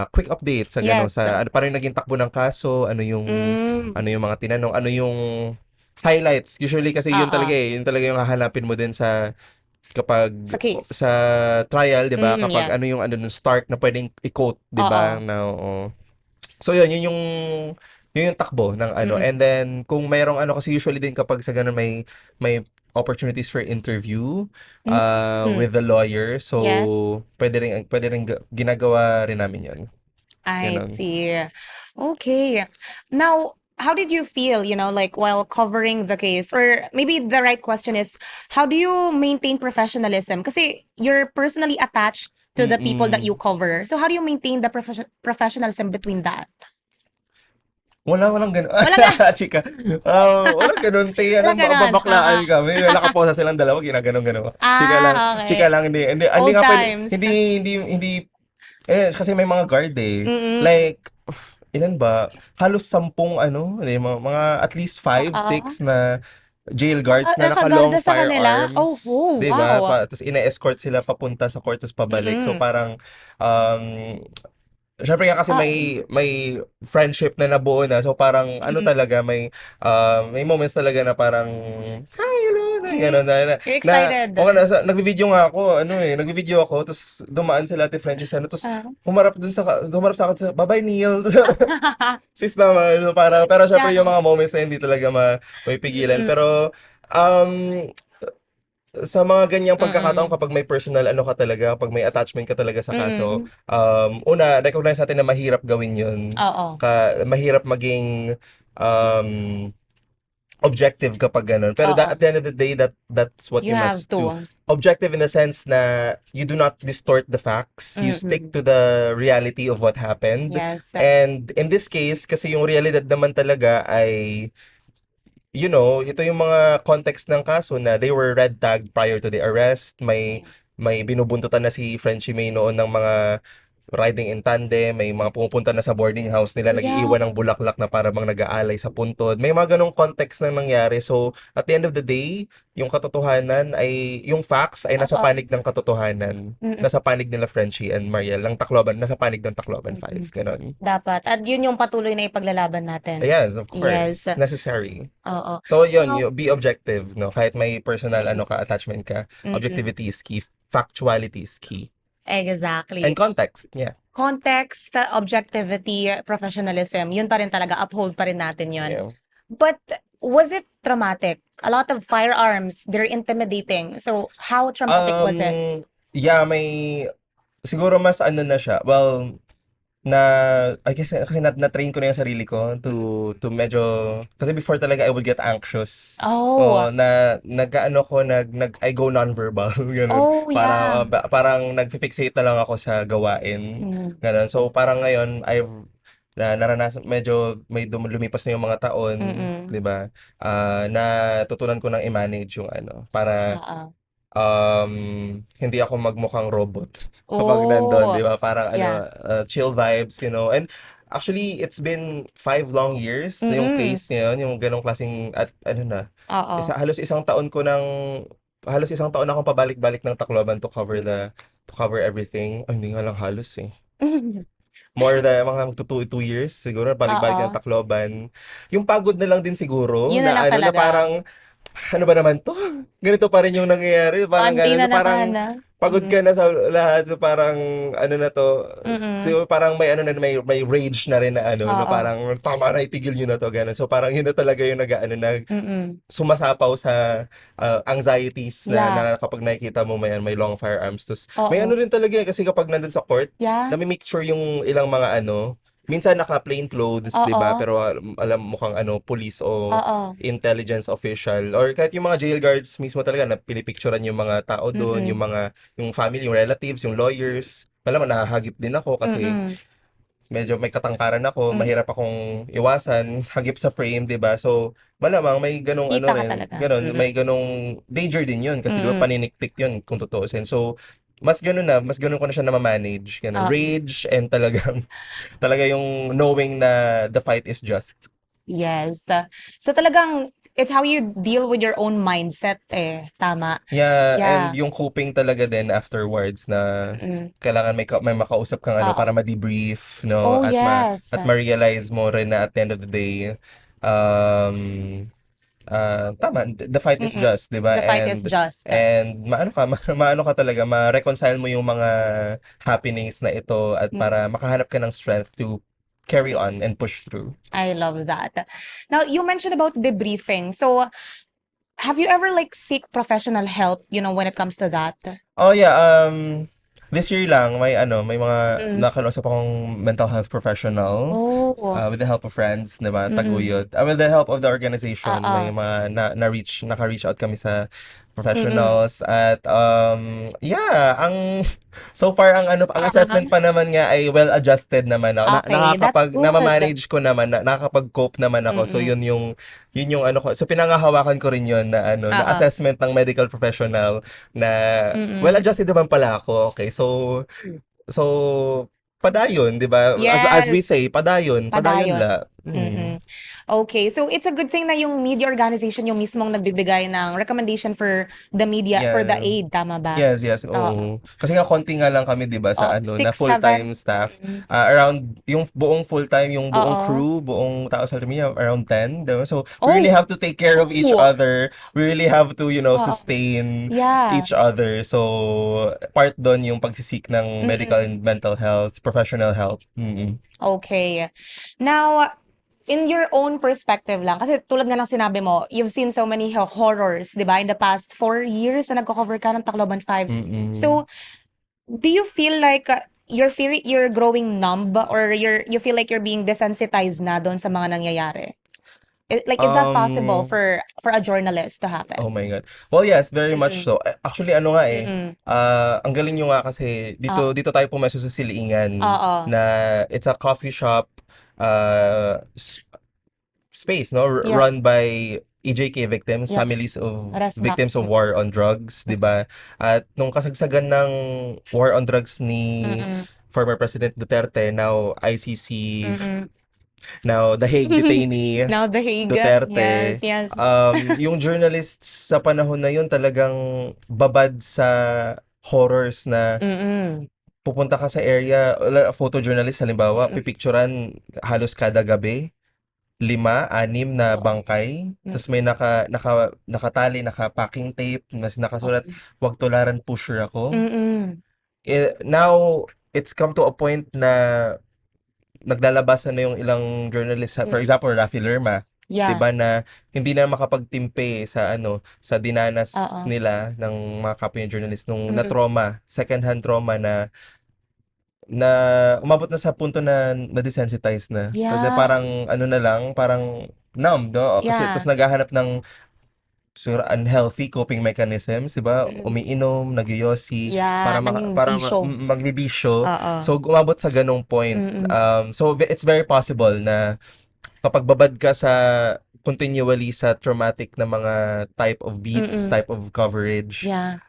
quick update sa gano'n. Yes. Sa paano yung naging takbo ng kaso, Mm. ano yung mga tinanong, ano yung highlights. Usually kasi yun Oo. talaga yun talaga yung hahanapin mo din kapag Sa case. sa trial, 'di ba? Kapag ano Yes. yung start na pwedeng i-quote, 'di ba? Oo. Na oo. So yun yung takbo ng ano. Mm. And then kung mayroong kasi usually din kapag sa ganun may opportunities for interview Mm. with the lawyer. So Yes. pwede rin ginagawa rin namin 'yun. I Ganun. see. Okay. Now, how did you feel, like while covering the case? Or maybe the right question is, how do you maintain professionalism? Kasi you're personally attached to the people that you Mm. cover. So how do you maintain the professionalism between that? Walang gano'n. Walang ga Chika. Walang gano'n, te. walang gano'n. Oo. Babaklaan kami. May nakaposa silang dalawa, ginaganon-ganon. Chika Okay. lang, hindi Old nga pwede, times. hindi, kasi may mga guard eh. Mm. Like, ilan ba? Halos 10 mga at least 5, Oo. 6 na jail guards na naka-long Nakagarda sa kanila? Oh, firearms, oh, 'di ba? wow. Tapos ine-escort sila papunta sa court tapos pabalik. So Mm. parang um syempre nga kasi Ah, may friendship na nabuo na. So parang ano mm. talaga may moments talaga na parang hi, hello, na gano'n You're na o nga excited. nagvi-video nga ako, nagvi-video ako tapos dumaan sila Ate Frenchie tapos Ah. humarap sa akin sa bye-bye Neil. Sis naman, so parang, pero syempre yung Yeah. mga moments na hindi talaga may pigilan. Mm, Pero, um, sa mga ganyang pagkakataon mm, kapag may personal ano ka talaga, kapag may attachment ka talaga sa kaso, mm. una, recognize natin na mahirap gawin yun. Oo, Mahirap maging um, objective kapag ganun. Pero oo. at the end of the day, that's what You you have must do. to. Objective in the sense na you do not distort the facts. You stick Mm. to the reality of what happened. Yes. And in this case, kasi yung realidad naman talaga ay, ito yung mga context ng kaso na they were red tagged prior to the arrest. May binubuntutan na si Frenchie May noon ng mga riding in tandem, may mga pumupunta na sa boarding house nila, Yeah. nag-iiwan ng bulaklak na para bang nag-aalay sa puntod. May mga ganong context na nangyari. So, at the end of the day, yung facts ay nasa Oo. panig ng katotohanan. Mm, Nasa panig nila Frenchie and Mariel, ng Tacloban, nasa panig ng Tacloban mm. 5. Ganon. Dapat. At yun yung patuloy na ipaglalaban natin. Yes, of Yes. course. Necessary. Oo. So, yun, Now, be objective, no? Kahit may personal attachment ka, mm, objectivity is key, factuality is key. And exactly. context, yeah. Context, objectivity, professionalism, yun pa rin talaga, uphold pa rin natin yun. Yeah. But was it traumatic? A lot of firearms, they're intimidating. So, how traumatic was it? Yeah, siguro mas ano na siya. Well, I guess kasi na-train ko na yung sarili ko to medyo, kasi before talaga I would get anxious. Oh, Oo, nag-ano ko, I go non-verbal, ganun. oh yeah. Parang nag-fixate na lang ako sa gawain, Mm, ganun. So, parang ngayon, naranasan, medyo lumipas na yung mga taon, mm-mm. 'di ba? Natutunan ko nang i-manage yung para Oo. um, hindi ako magmukhang robot kapag nandun, Oh, 'di ba? Parang yeah. chill vibes, And actually, it's been 5 long years na yung Mm-mm. case ngayon, yung ganong klaseng at ano na, Oo. halos isang taon akong pabalik-balik ng Tacloban to cover everything. Ay, hindi nga lang halos eh. More than mga 2 years siguro balik-balik ng Oo. Tacloban. Yung pagod na lang din siguro Yun na na lang na talaga. parang ano ba naman 'to? Ganito pa rin yung nangyayari, parang Konti gano'n. na So, parang naman, ah. pagod ka na sa lahat. So, parang ano na 'to, Mm. so parang may rage na rin na na Oo. parang, "Tama na, itigil niyo na 'to," gano'n. So, parang yun na talaga yung Mm. sumasapaw sa, anxieties Yeah. na kapag nakikita mo may long firearms. Tapos may Oo. rin talaga, kasi kapag nandun sa court, Yeah. nami-make sure yung ilang mga minsan naka-plain clothes, 'di ba? Oo. Pero alam mukhang police o Oo. intelligence official or kahit yung mga jail guards mismo talaga na pinipicturean yung mga tao doon, Mm. yung family, yung relatives, yung lawyers. Alam mo, nahahagip din ako kasi Mm. medyo may katangkaran ako, Mm. mahirap akong iwasan, hagip sa frame, 'di ba? So, malamang may ganong Kita ka rin, talaga. may ganong danger din 'yun kasi 'di ba Mm. paniniktik 'yun kung tutuusin. So, mas ganun ko na siya na manage, ganun. Oo. Rage and talaga yung knowing na the fight is just. Yes. So talagang it's how you deal with your own mindset eh. Tama. Yeah, and Yeah. yung coping talaga din afterwards na Mm. kailangan may makausap kang Oo. para ma-debrief, no? Oh, yes. At ma-realize mo rin na at the end of the day, um, tama, the fight is Mm. just, 'di ba? The fight is just. And maano ka talaga, ma-reconcile mo yung mga happenings na ito at Mm. para makahanap ka ng strength to carry on and push through. I love that. Now, you mentioned about debriefing. So, have you ever like seek professional help, when it comes to that? Oh yeah, this year lang may mga Mm. nakausap akong mental health professional. Oh. With the help of friends, 'di ba? Mm. Taguyod. With the help of the organization, Oo. may mga naka-reach out kami sa Mm. professionals at yeah, so far ang assessment pa naman nga ay well adjusted naman ako. Okay, that's good. Na-manage ko naman, nakakapag-cope naman ako. So Mm. yun yung ko. So pinangahawakan ko rin yun na na Oo. assessment ng medical professional na well Mm. adjusted naman pala ako. Okay, so padayon, 'di ba? As we Yes. say, padayon Padayon. la. Mm. Okay, so it's a good thing na yung media organization yung mismong nagbibigay ng recommendation for the media, for the Yeah. aid, tama ba? Yes, yes, Oo. oo. Kasi nga konti nga lang kami 'di ba sa ano na 6, 7. full-time staff. Around yung buong full-time, yung buong Oo. crew, buong tao sa media around 10, 'di ba? So we really Oh, have to take care of each oo. other. We really have to, Oo. sustain Yeah. each other. So part doon yung pagsisik ng medical Mm. and mental health, professional help. Mm. Okay. Now, in your own perspective lang, kasi tulad nga ng sinabi mo, you've seen so many horrors, di ba? In the past 4 years na nagko-cover ka ng Tacloban 5. Mm. So, do you feel like you're growing numb or you feel like you're being desensitized na doon sa mga nangyayari? Like, is that possible Um, for a journalist to oh happen? my God. Well, yes, very much Mm-mm. so. Actually, ano nga Mm-mm. ang galing nyo nga kasi Ah, dito tayo pumeso sa Siliingan oo. na it's a coffee shop uh, s- space, no? Yeah. Run by EJK victims, Yeah. families of Resmac. victims of war on drugs, 'di ba? At nung kasagsagan ng war on drugs ni Mm-mm. former President Duterte, now ICC, Mm-mm. now The Hague detainee Now the Hague. Yes, Duterte, yes. yung journalists sa panahon na yun talagang babad sa horrors na Mm-mm. pupunta ka sa area, photojournalist halimbawa, Mm-mm. pipicturan halos kada gabi, 5, 6 na Oo. bangkay, Mm. tapos may nakatali, naka-packing tape, mas nakasulat, Okay. "Wag tularan, pusher ako." Mm-mm. Now, it's come to a point na naglalabasan na yung ilang journalists, for Mm. example, Rafi Lerma, 'di Yeah. ba na hindi na makapagtimpe sa sa dinanas Oo. nila ng mga kapwa niya journalist nung na Mm. trauma, second hand trauma na na umabot na sa punto na na-desensitize na. Kasi Yeah. parang ano na lang, parang numb, no? Kasi Yeah. tapos naghahanap ng siguro unhealthy coping mechanisms, 'di ba? Mm. Umiinom, nagyoyosi Yeah, naging bisyo. magbibisyo. Oo. So umabot sa ganong point. Mm. So it's very possible na kapag babad ka sa continually sa traumatic na mga type of beats, Mm. type of coverage, Yeah.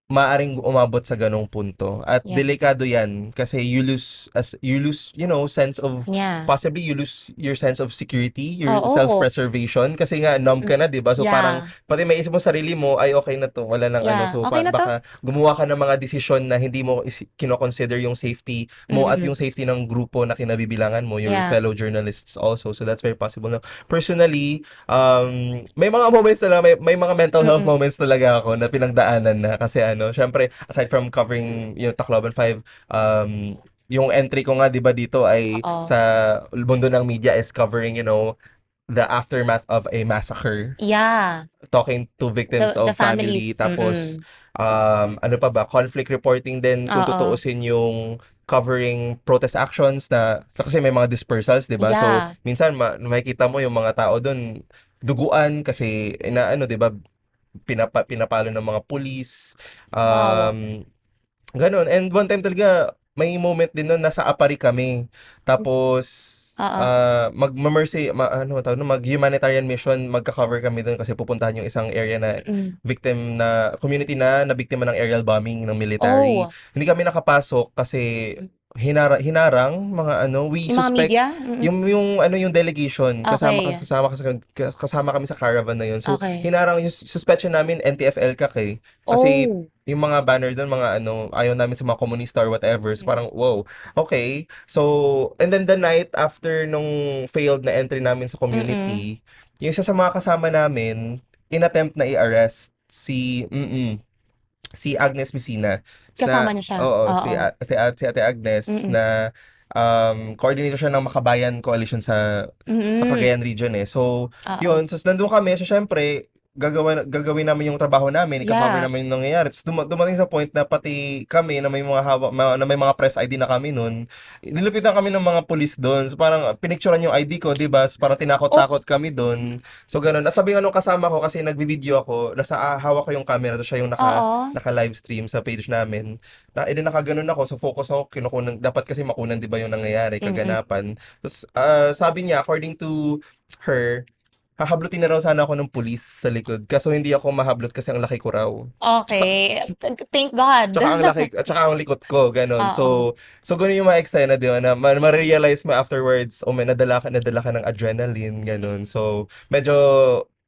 maaring umabot sa ganong punto. At Yeah. delikado 'yan kasi you lose, sense of Yeah. possibly you lose your sense of security, your Oo. self-preservation kasi nga numb Mm. ka na, 'di ba? So parang Yeah. pati may isip mo sarili mo, ay okay na 'to, wala nang ano. Yeah. So Okay na 'to. baka gumawa ka ng mga desisyon na hindi mo kino-consider yung safety mo at Mm. yung safety ng grupo na kinabibilangan mo, your Yeah. fellow journalists also. So that's very possible. Now, personally, may mga moments na may mga mental health Mm. moments talaga ako na pinagdaanan na kasi syempre aside from covering yung Tacloban 5, yung entry ko nga 'di ba dito ay Oo. sa mundo ng media is covering, the aftermath of a massacre, Yeah. talking to victims The of family, families. tapos Mm. ano pa ba, conflict reporting din kung Oo. tutuusin yung covering protest actions na kasi may mga dispersals, 'di ba? So Yeah. minsan makikita mo yung mga tao doon duguan kasi na ano, 'di ba, pinapalo ng mga pulis. Wow. Ganun. And one time talaga, may moment din nun, nasa Apari kami. Tapos, Oo. mag-mercy, mag-humanitarian mission, magka-cover kami dun kasi pupuntahan yung isang area na Mm. victim na, community na nabiktima ng aerial bombing ng military. Oh, Hindi kami nakapasok kasi hinarang mga we yung mga suspect media? Mm. yung delegation Okay. kasama kami sa caravan na yun. So Okay. hinarang yung suspicion namin NTF-ELCAC kasi Oh. yung mga banner doon, mga ayaw namin sa mga komunista or whatever. So Mm. parang, wow, okay. So, and then the night after nung failed na entry namin sa Mm. community, yung isa sa mga kasama namin, inattempt na i-arrest si Agnes Messina. Kasama niyo siya? Oo, Oo. si Ate Agnes Mm. na coordinator siya ng Makabayan Coalition sa Mm. Cagayan Region eh. So, Oo. yun. So, nandun kami. So, syempre, gagawin namin yung trabaho namin, i-cover Yeah. namin yung nangyayari. So, dumating sa point na pati kami na may mga na may mga press ID na kami noon, nilupitan kami ng mga pulis doon. So, parang pinicturean yung ID ko, 'di ba? So, parang Oh. tinakot-takot kami doon. So, ganun. Nasabi nga nung kasama ko kasi nagvi-video ako, hawak ko yung camera, to siya yung Oo. naka-live stream sa page namin. Nakaganon ako, so focus ako, kinukunan, dapat kasi makunan 'di ba yung nangyayari, Mm. kaganapan. Tapos, sabi niya, according to her, hahablutin na raw sana ako ng pulis sa likod. Kaso hindi ako mahablot kasi ang laki ko raw. Tsaka, Okay. Thank God. tsaka ang laki, at tsaka ang likot ko, ganun. Oo. So ganun yung mga eksena, di ba, na ma-realize mo afterwards, oh, may nadala ka ng adrenaline, ganun. So, medyo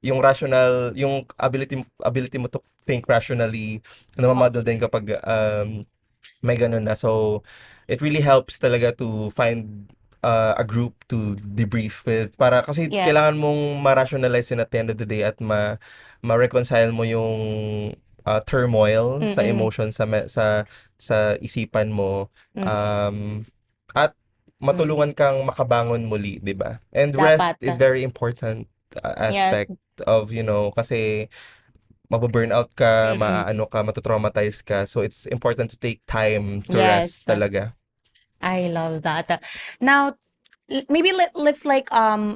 yung rational, yung ability mo to think rationally, namamadal din kapag may ganun na. So, it really helps talaga to find a group to debrief with. Para, kasi Yes. kailangan mong ma-rationalize yun at the end of the day at ma-reconcile mo yung turmoil sa Mm-mm. emotion sa isipan mo. Mm. Um, at Mm. matulungan kang makabangon muli, 'di ba? And rest Dapat. is very important Yes. aspect of, kasi mababurnout ka, Mm-mm. matutraumatize ka. So it's important to take time to rest Yes. talaga. I love that. Now, maybe let's like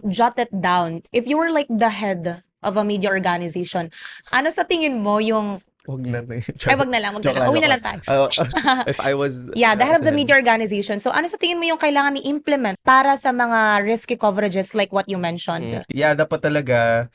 jot it down. If you were like the head of a media organization, ano sa tingin mo yung Huwag na. ay wag na lang, wag na Joke lang. lang, Uwi joke na lang. lang tayo. If I was Yeah, the head of the the head. media organization. So ano sa tingin mo yung kailangan i-implement para sa mga risky coverages like what you mentioned? Yeah, dapat talaga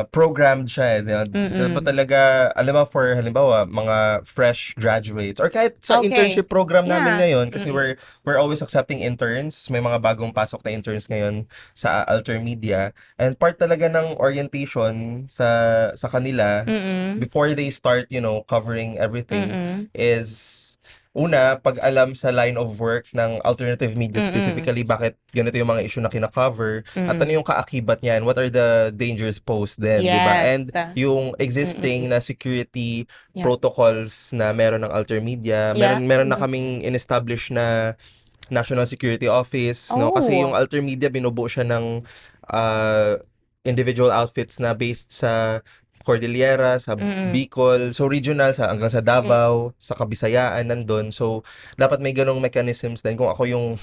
programmed siya eh. Dapat Mm-mm. talaga, alam mo, for halimbawa, mga fresh graduates or kahit sa Okay. internship program namin Yeah. ngayon kasi Mm-mm. we're always accepting interns. May mga bagong pasok na interns ngayon sa Alter Media. And part talaga ng orientation sa kanila Mm-mm. before they start, covering everything Mm-mm. is una, pag-alam sa line of work ng alternative media, Mm-mm. specifically bakit ganito yung mga issue na kina-cover at Mm-mm. ano yung kaakibat niyan, what are the dangers posed then, di ba? And Yes. yung Mm-mm. existing na security Yeah. protocols na meron ng Alter Media, Yeah. meron na kaming in-establish na National Security Office, no? Kasi yung Oh. Alter Media, binubuo siya ng uh, individual outfits na based sa Cordillera, sa Mm-mm. Bicol, so regional, hanggang sa Mm. Davao, sa Kabisayaan, nandun. So, dapat may ganong mechanisms din. Kung ako yung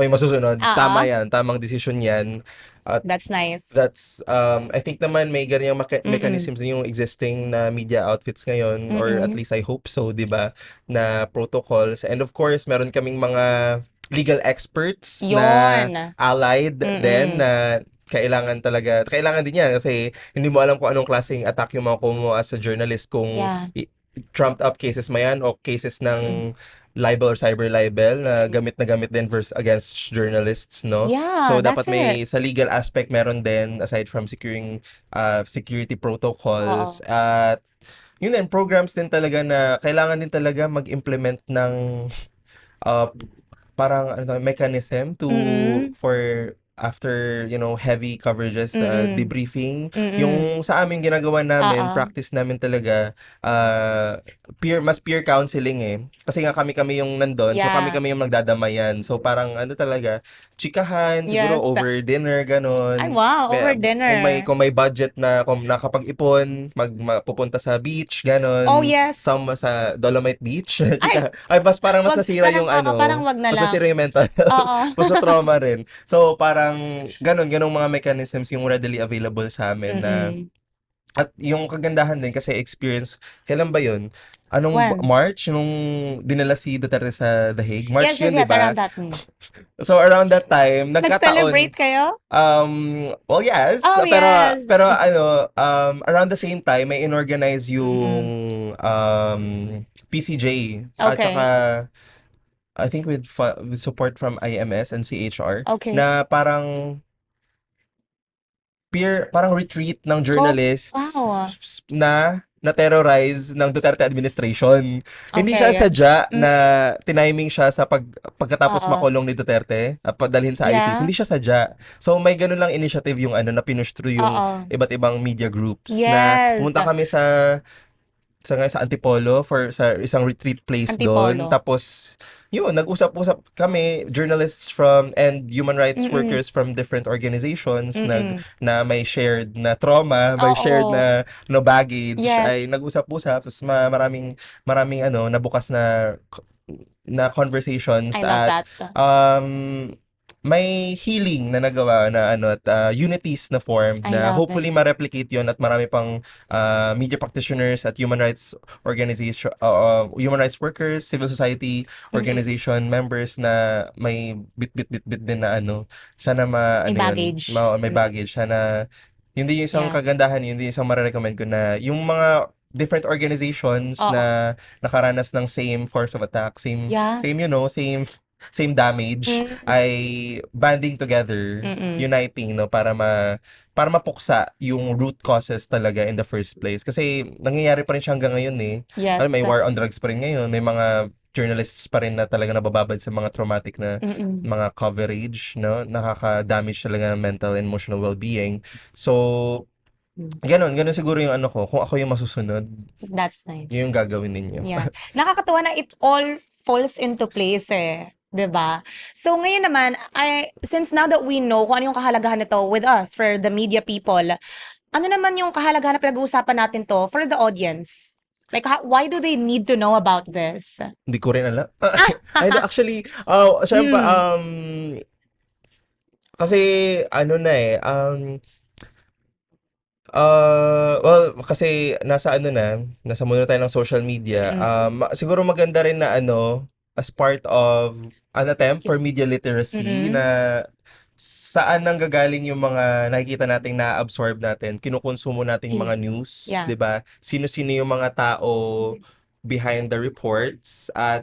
masusunod, tama Oo. yan, tamang decision yan. At That's nice. I think naman may ganyang Mm-mm. mechanisms din yung existing na media outfits ngayon, or at Mm-mm. least I hope so, di ba? Na protocols. And of course, meron kaming mga legal experts na Yun. allied din Mm-mm. na kailangan din yan kasi hindi mo alam kung anong klaseng attack yung makukuha mo as a journalist kung Yeah. trumped up cases ma yan o cases Mm-mm. ng libel or cyber libel na gamit din versus against journalists, no? Yeah, So that's dapat it. may sa legal aspect meron din aside from securing security protocols Oo. at yun din programs din talaga na kailangan din talaga mag-implement ng uh, parang mechanism Mm-mm. for after heavy coverages, Mm-mm. debriefing. Mm-mm. Yung sa amin ginagawa namin, Oo. practice namin talaga, mas peer counseling eh. Kasi nga kami yung nandun, so Yeah. kami yung nagdadamayan. So parang ano talaga, chikahan, siguro Yes. over dinner, Ay, ganon. wow, over Kung dinner. may budget na, kung nakapag-ipon, pupunta sa beach, Oh, ganon. yes. Sa Dolomite Beach. Ay, Ay, parang mas nasira parang, yung parang wag na mas lang. nasira yung mental health. Oo. Mas na-trauma rin. So, parang, ganong mga mechanisms yung readily available sa amin na, Mm-mm. at yung kagandahan din kasi experience, kailan ba yun? Anong When? March, nung dinala si Duterte sa The Hague? March Yes, yes, yun, di yes, ba? around that. So, around that time, Nag-celebrate nagkataon, kayo? well, yes, Oh, pero, yes. around the same time, may inorganize yung, Mm-mm. PCJ, at saka, Okay. I think with support from IMS and CHR, Okay. na parang parang retreat ng Oh, journalists wow. na-terrorize ng Duterte administration. Hindi siya Okay. sadya Mm, na tiniming siya pagkatapos oo. makulong ni Duterte at padalhin sa ICC. Yeah. Hindi siya sadya. So may ganun lang initiative yung na pinush through yung Oo. iba't ibang media groups na Yes. pumunta kami sa Antipolo for sa isang retreat place doon. Antipolo. Tapos yun, nag-usap-usap kami, journalists and human rights Mm-mm. workers from different organizations Mm-mm. na may shared na trauma, may shared Oo. na no baggage, Yes. ay nag-usap-usap. Tapos maraming nabukas na conversations I love at that. um may healing na nagawa na at unities na formed I na love hopefully it. ma-replicate yon at marami pang media practitioners at human rights workers, civil society Mm-mm. organization members na may bit din na sana May yun, baggage. may baggage sana Yun din yung isang Yeah. kagandahan, yun din yung isang marirecommend ko na yung mga different organizations Oo. na nakaranas ng same force of attack, same, Yeah. same, same damage, Mm. ay banding together, Mm-mm. uniting, no, para mapuksa yung root causes talaga in the first place. Kasi nangyayari pa rin siya hanggang ngayon eh. Yes. May war on drugs pa rin ngayon, may mga journalists pa rin na talaga nabababad sa mga traumatic na Mm-mm. mga coverage, no? Nakaka-damage talaga ng mental and emotional well-being. So, ganun siguro yung ano ko. Kung ako yung masusunod, That's nice. yun yung gagawin ninyo. Yeah. Nakakatuwa na it all falls into place eh. 'Di ba? So ngayon naman, since now that we know kung ano yung kahalagahan nito with us, for the media people, ano naman yung kahalagahan na pinag-uusapan natin to for the audience? Like, why do they need to know about this? Hindi ko rin alam. Ay, actually, syempre, Hmm. kasi, ano na eh, well, kasi nasa mundo tayo ng social media. Mm-mm. Siguro maganda rin na as part of an attempt for media literacy Mm-mm. na saan nanggagaling yung mga nakikita nating na-absorb natin, kinukonsumo nating mga news, Yeah. 'di ba? Sino-sino yung mga tao behind the reports at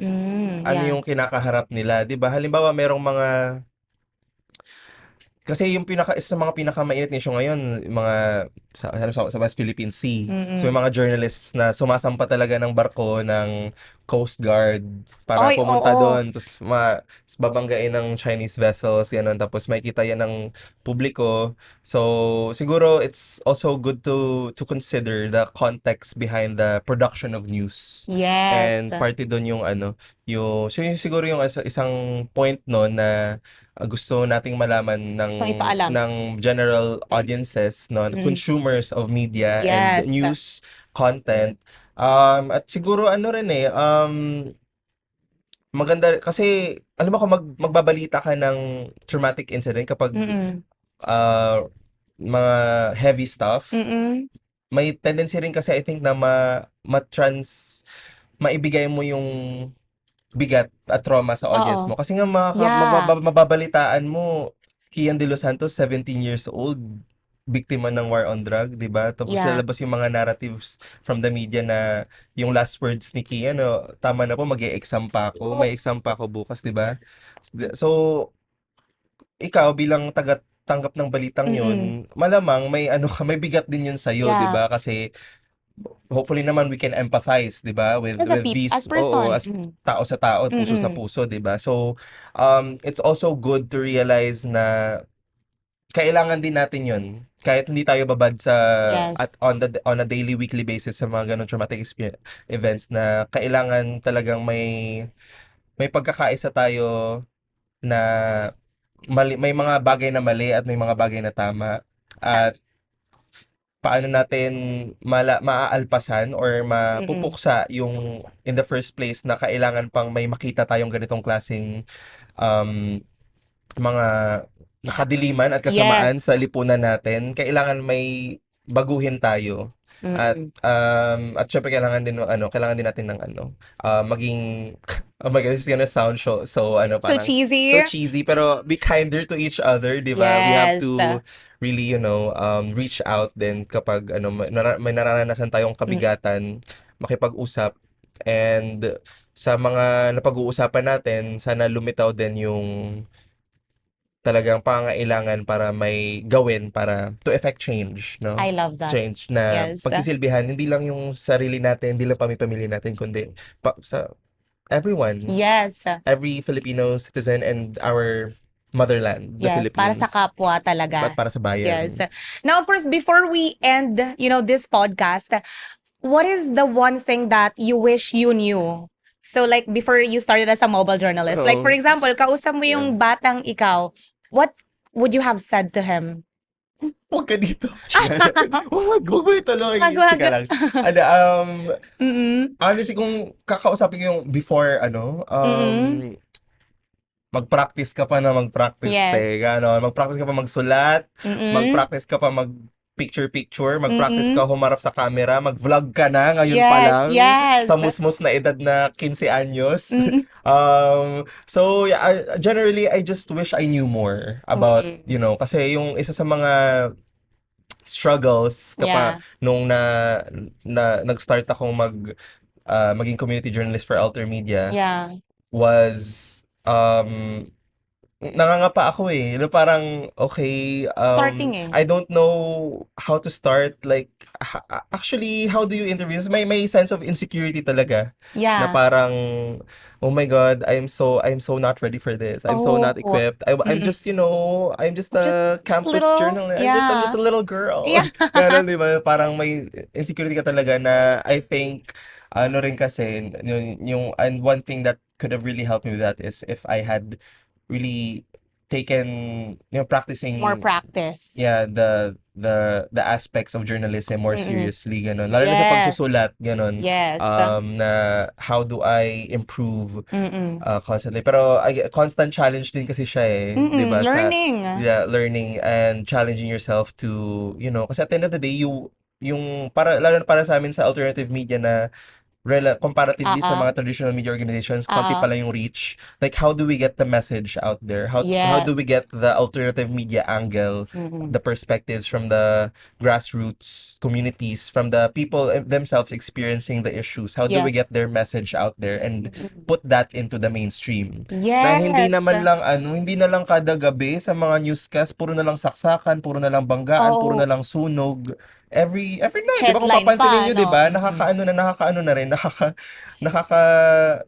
ano Yeah. yung kinakaharap nila, 'di ba? Halimbawa, merong mga kasi isa sa mga pinakamainit na issue ngayon, yung mga sa West Philippine Sea. So may Mm-mm. mga journalists na sumasampa talaga ng barko ng Coast Guard para Oy, pumunta oo. doon. Tapos babanggain ng Chinese vessels, gano'n. Tapos makikita yan ng publiko. So siguro it's also good to consider the context behind the production of news. Yes. And party doon yung siguro yung isang point no na gusto nating malaman Gustong ipaalam. ng general audiences, no, Mm. consumers of media and Yes. news content. At siguro ano rin eh, maganda kasi alam mo kung magbabalita ka ng traumatic incident kapag Mm-mm. uh, mga heavy stuff, Mm-mm. may tendency rin kasi I think na maibigay mo yung bigat at trauma sa audience Oo. mo. Kasi nga Yeah. mababalitaan mo, Kian De Los Santos, 17 years old, biktima ng war on drug, di ba? Tapos Yeah. lalabas yung mga narratives from the media na yung last words ni Kian, no, tama na po, mag-e-exam pa ako. May exam pa ako bukas, di ba? So, ikaw bilang tanggap ng balitang Mm-mm. yun, malamang may bigat din yun sa'yo, di Yeah. ba? Kasi hopefully naman we can empathize, 'di ba? With As these, oo, person. as tao sa tao, puso sa Mm-mm. puso, 'di ba? So it's also good to realize na kailangan din natin 'yon. Kahit hindi tayo babad Yes. at on a daily weekly basis sa mga ganong traumatic events, na kailangan talagang may pagkakaisa tayo na may mga bagay na mali at may mga bagay na tama, at paano natin maaalpasan or Mm-mm. mapupuksa yung in the first place na kailangan pang may makita tayong ganitong klaseng um, mga nakadiliman at kasamaan Yes. sa lipunan natin. Kailangan may baguhin tayo. At Mm-mm. syempre kailangan din natin ng maging oh my God, this is gonna sound So parang cheesy. so cheesy, pero be kinder to each other, 'di ba? We have Yes. to really, reach out din kapag may nararanasan tayong Mm. kabigatan, makipag-usap, and sa mga napag-uusapan natin, sana lumitaw din yung talagang pangangailangan para may gawin para to effect change, no? I love that. Change na Yes. pagsisilbihan, hindi lang yung sarili natin, hindi lang pamilya natin, kundi sa everyone, Yes. every Filipino citizen and our motherland, the Yes, para sa Philippines, kapwa at talaga. para sa Yes. bayan. Now, of course, before we end, this podcast, what is the one thing that you wish you knew? So, like, before you started as a mobile journalist, like, for Oh, example, kausap mo yeah. yung batang ikaw, what would you have said to him? Huwag ka dito. Huwag mo ituloy. Wag. Teka lang. Mm-mm. Honestly, kung kakausapin ko yung before, Mm-mm. mag-practice ka pa na mag-practice, Yes. mag-practice ka pa magsulat, Mm-mm. mag-practice ka pa mag-picture-picture, mag-practice Mm-mm. ka humarap sa camera, mag-vlog ka na ngayon pa Yes, lang, yes. sa musmos na edad na 15 anyos. Mm-mm. So yeah, generally, I just wish I knew more about, Mm-mm. kasi yung isa sa mga struggles Yeah. nung nag-start akong maging community journalist for Alter Media Yeah. was nangangapa ako eh. Parang, okay, Starting eh. I don't know how to start. Like, actually, how do you interview? May sense of insecurity talaga. Na Yeah. parang, oh my God, I'm so not ready for this. I'm so Oh. not equipped. I'm Mm-mm. just, I'm just Just a just a campus little, journalist. I'm just yeah. a little girl. Yeah. Ganun, di ba? Parang may insecurity ka talaga na I think, ano rin kasi, and one thing that could have really helped me with that is if I had really taken, More practicing, practice. yeah, the aspects of journalism more Mm-mm. seriously, ganun. Lalo na sa Yes. pagsusulat, ganun. Yes. Na how do I improve Mm-mm. constantly. Pero constant challenge din kasi siya eh, 'di Mm-mm. ba? Learning. Yeah, learning and challenging yourself to, kasi at the end of the day, yung lalo na para sa amin sa alternative media na comparatively sa Uh-uh. mga traditional media organizations, konti Uh-uh. pala yung reach. Like, how do we get the message out there? How do we Yes. get the alternative media angle, Mm-mm. the perspectives from the grassroots communities, from the people themselves experiencing the issues? How do we Yes. get their message out there and Mm-mm. put that into the mainstream? Na hindi Yes. naman lang hindi na lang kada gabi sa mga newscast, puro na lang saksakan, puro na lang banggaan, puro Oo. na lang sunog. Every night, 'di ba kung Headline papansinin pa, niyo, 'di no? ba? Mm-mm. Nakakaano na rin, nakaka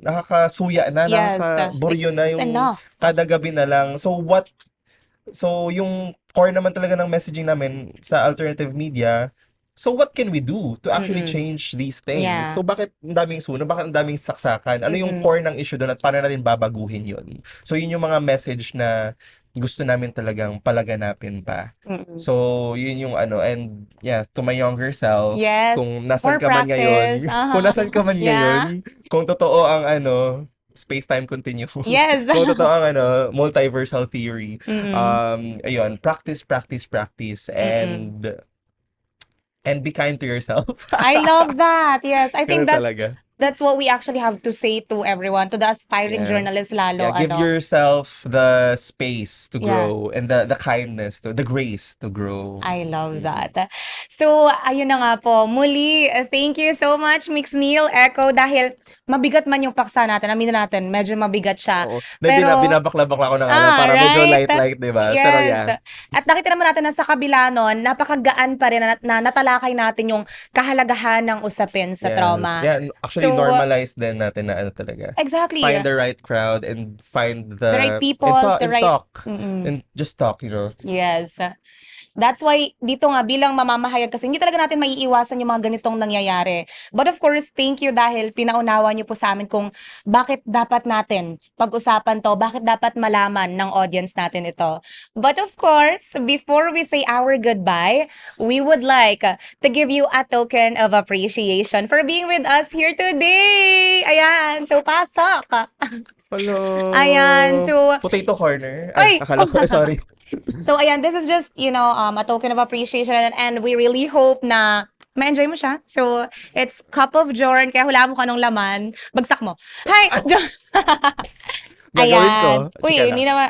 nakakasuya na, Yes. Like, nakakaburyo na it's yung enough. kada gabi na lang. So yung core naman talaga ng messaging namin sa alternative media, so what can we do to actually Mm-mm. change these things? Yeah. So bakit ang daming sunog? Bakit ang daming saksakan? Ano yung Mm-mm. core ng issue doon at paano natin babaguhin yun? So yun yung mga message na gusto namin talagang palaganapin pa. Mm-mm. So, yun yung and yeah, to my younger self, Yes. kung nasan More ka man ngayon, practice. kung Uh-huh. nasan ka man Yeah. ngayon, kung totoo ang space-time continuum, Yes. kung totoo ang multiversal theory, Mm-mm. ayun, practice, practice, practice, Mm-mm. and be kind to yourself. I love that. Yes, I think Ganun talaga. that's what we actually have to say to everyone, to the aspiring Yeah. journalists lalo, Yeah, give yourself the space to Yeah. grow and the kindness, the grace to grow. I love that. So, ayun na nga po. Muli, thank you so much, Mix Neil, Echo, dahil mabigat man yung paksa natin. Aminin natin, medyo mabigat siya. Oo. Pero, Binabakla-bakla ko ng para medyo right. light-light, di ba? Pero Yes. yeah. At nakita naman natin na sa kabila nun, napakagaan pa rin na natalakay natin yung kahalagahan ng usapin sa Yes. trauma. Yeah, actually So, normalize din natin na talaga. exactly. Find the right crowd and find The right people, and the right... talk. Mm-mm. And just talk, Yes. That's why dito nga bilang mamamahayag kasi hindi talaga natin maiiwasan yung mga ganitong nangyayari. But of course, thank you dahil pinaunawa niyo po sa amin kung bakit dapat natin pag-usapan to, bakit dapat malaman ng audience natin ito. But of course, before we say our goodbye, we would like to give you a token of appreciation for being with us here today. Ayan, so pasok. Hello. Ayan, so... Potato corner. Ay! Akala ko, sorry. So, ayan, this is just, a token of appreciation and we really hope na ma-enjoy mo siya. So, it's Cup of Jorn, kaya hulaan mo kung anong laman. Bagsak mo. Hi! Gagawin ko. Ayan. Uy, Sige lang. hindi naman.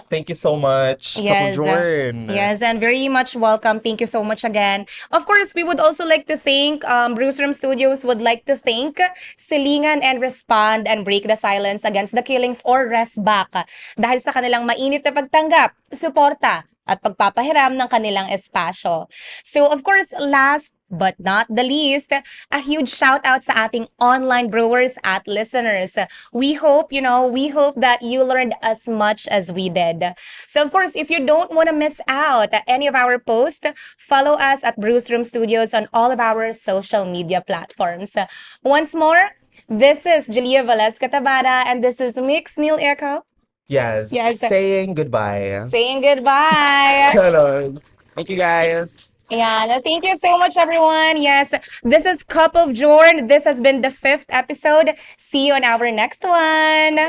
Thank you so much, Yes. Kapujorn. Yes, and very much welcome. Thank you so much again. Of course, we would also like to thank, Brewsroom Studios would like to thank Silingan and Respond and Break the Silence Against the Killings or RESBAC dahil sa kanilang mainit na pagtanggap, suporta, at pagpapahiram ng kanilang espasyo. So, of course, last but not the least, a huge shout out sa ating online brewers at listeners. We hope that you learned as much as we did. So of course, if you don't want to miss out any of our posts, follow us at Brewsroom Studios on all of our social media platforms. Once more, this is Julia Valesca Tabada and this is Mix Neil Echo Yes. Yes. Saying goodbye. saying goodbye. Hello. Thank you, guys. Yeah, thank you so much, everyone. Yes, this is Cup of Jorn. This has been the 5th episode. See you on our next one.